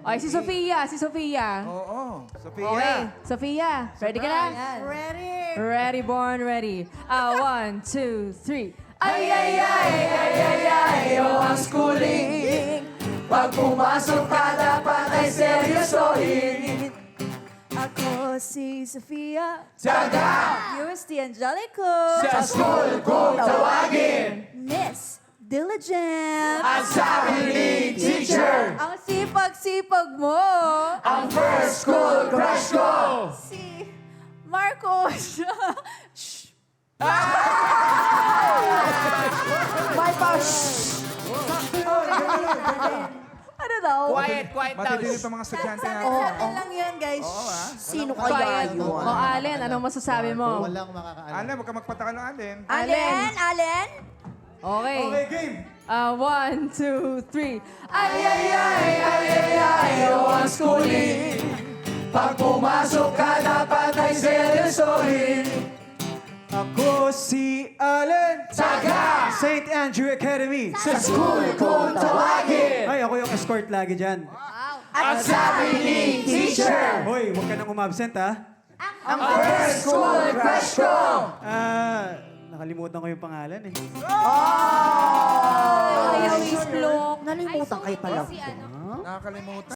Okay, si Sofia, si Sofia. Oo, Sophia. Okay, Sofia, ready ka na? Ready? Ready, born ready. 1, 2, 3. Ay, ay, ay, ay, ay, ay, oh, ang schooling. Pag pumasok ka, dapat ay seryosohin. Ako si Sofia. Tsaga! UST Angelico. Sa school kong tawagin. Miss Diligent. Ang sabi ni teacher, Ang sipag-sipag mo. ang first school crush ko. Si Marcos. Shh. My boss! Ano daw? Quiet daw. Matidinig pa mga estudyante natin. Sana lang yan, guys. Sino Quiet. kaya yun? O, Allen, anong masasabi mo? Walang makakaalam. Allen, huwag ka magpataka ng Allen. Allen? Okay. Okay, game. 1, 2, 3. Ay, ay, ay, ay, ay, ay, oh, ang schooling. Pag pumasok ka, dapat ay seryosohin. Ako si Allen. Tsaga! St. Andrew Academy. Sa school kong tawagin. Ay, ako yung escort lagi dyan. Ang sabi ni teacher, Hoy, huwag ka nang umabsent, ha? ang first school crush ko. Nakalimutan ko yung pangalan, eh. Ay, Wisplok. Nalimutan kayo pala. Nakakalimutan.